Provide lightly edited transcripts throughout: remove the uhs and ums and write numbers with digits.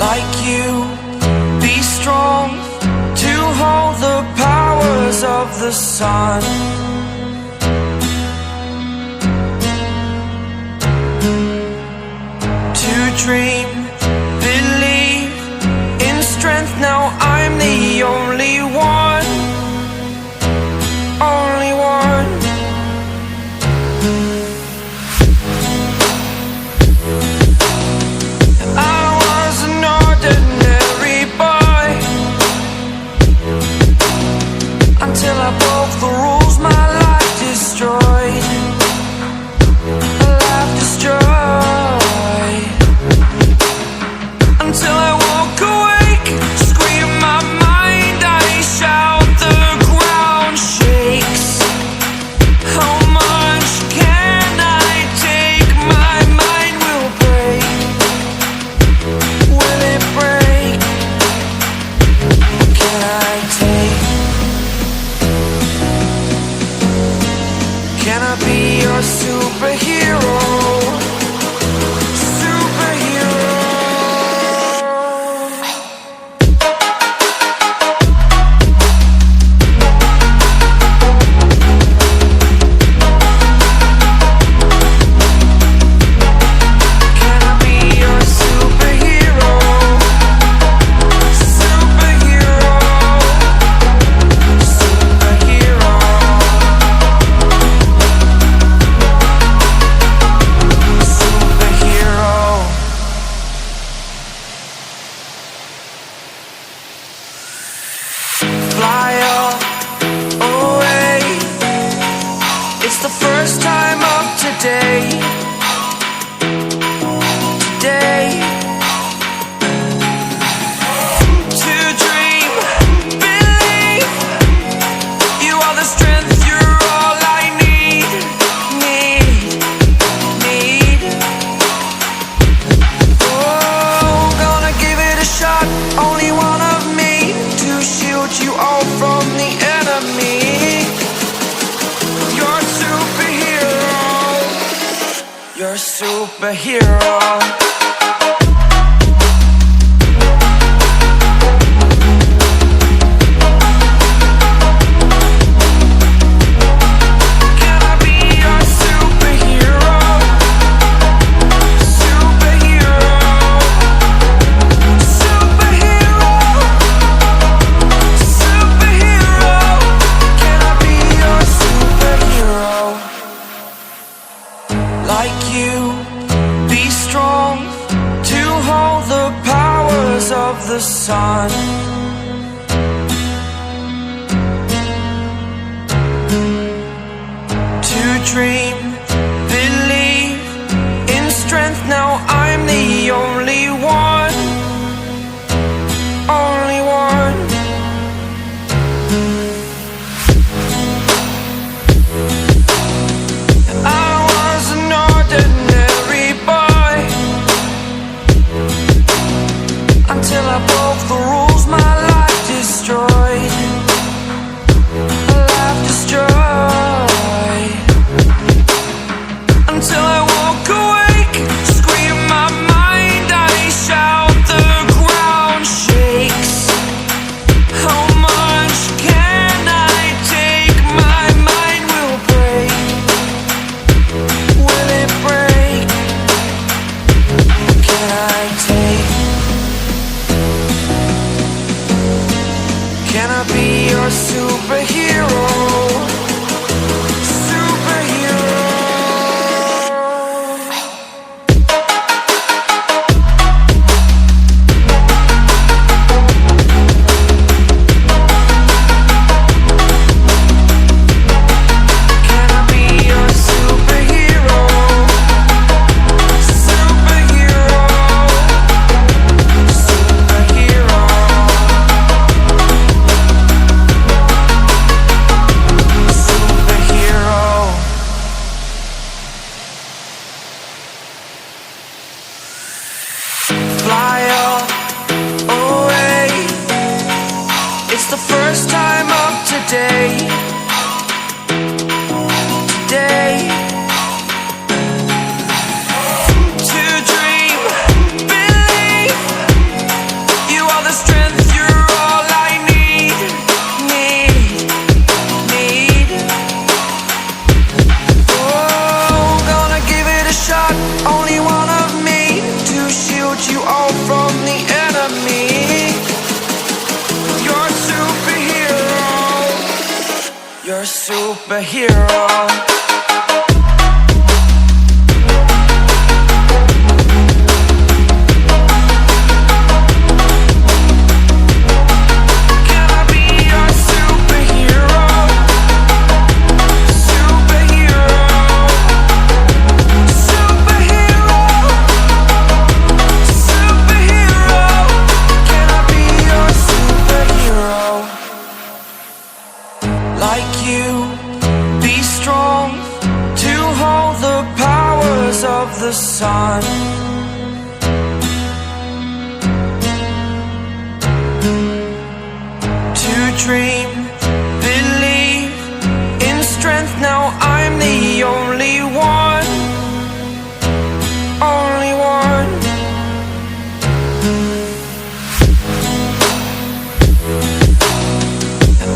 like you, be strong to hold the powers of the sun. To dream, believe in strength, now I'm the only one, only one. I was an ordinary boy until I broke the rules, my life destroyed, life destroyed. Until I woke awake, scream my mind, I shout, the ground shakes. How much can I take? My mind will break. Will it break? Can I take? Can I be your superhero? Superhero. Like you, be strong to hold the powers of the sun. To dream, believe in strength, now I'm the only one, only one. Until I broke the rules, my life destroyed, life destroyed. Until I woke awake, scream my mind, I shout, the ground shakes. How much can I take? My mind will break. Will it break? Can I take? shield you all from the enemy. You're a superhero. You're a superhero. Of the sun, to dream, believe in strength. Now I'm the only one, only one.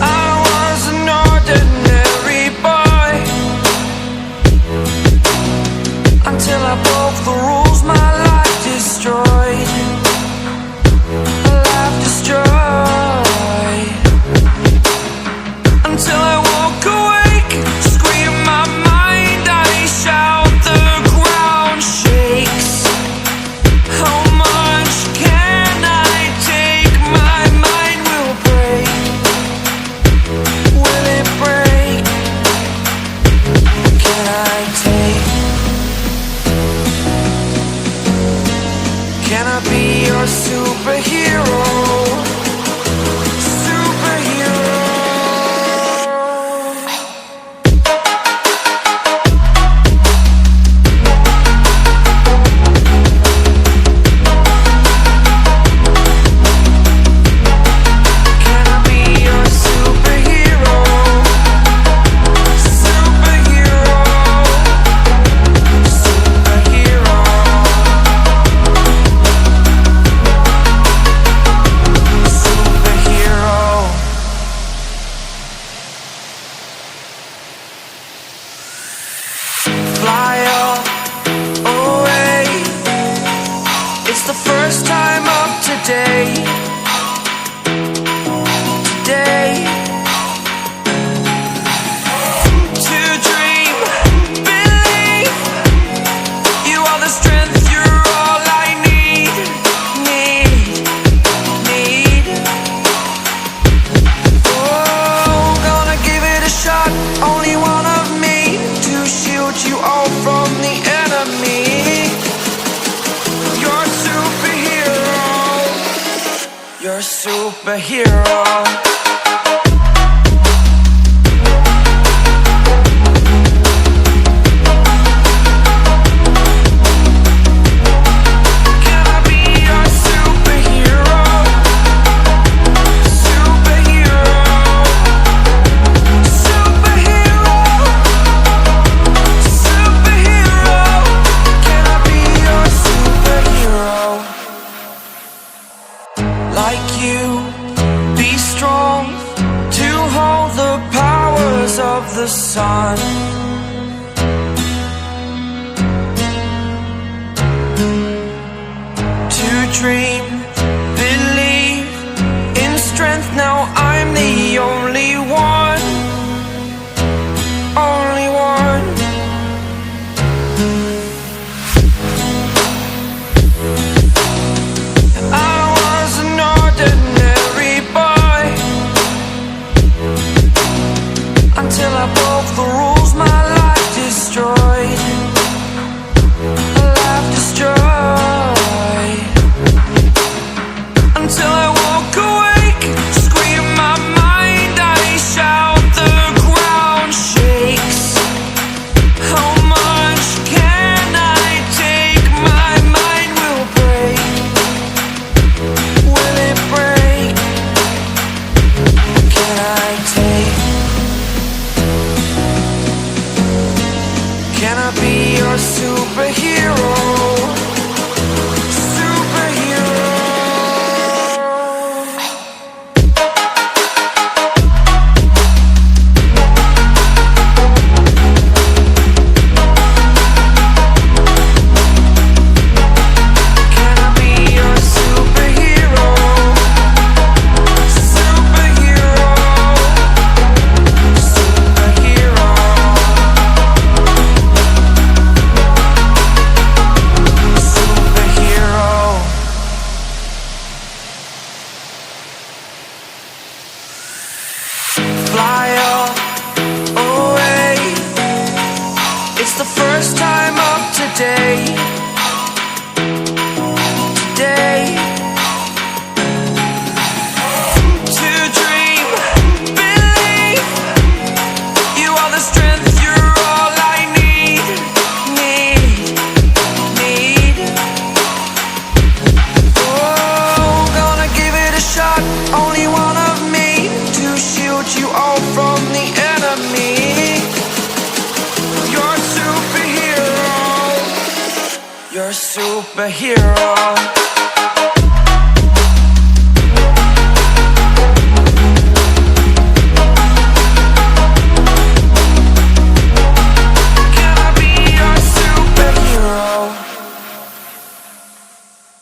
I was an ordinary boy until I broke the rules, my life destroyed. Life destroyed. Until I woke awake, scream my mind, I shout, the ground shakes. How much can I take? My mind will break. Will it break? Can I take? Can I be your superhero? Superhero. Can I be your superhero? Superhero. Superhero. Fly up away. It's the first time of today. Today. To dream, believe. You are the strength, you're all I need. Need. Oh, gonna give it a shot. Only one of me to shield you all from the enemy. You're a superhero. You're a superhero. Can I be your superhero? Superhero. Superhero. Superhero. Can I be your superhero? Like you, be strong to hold the powers of the sun. To dream, believe in strength. Now I'm the only one, only one. I was an ordinary boy until I broke the rules, my life destroyed. Life destroyed. superhero.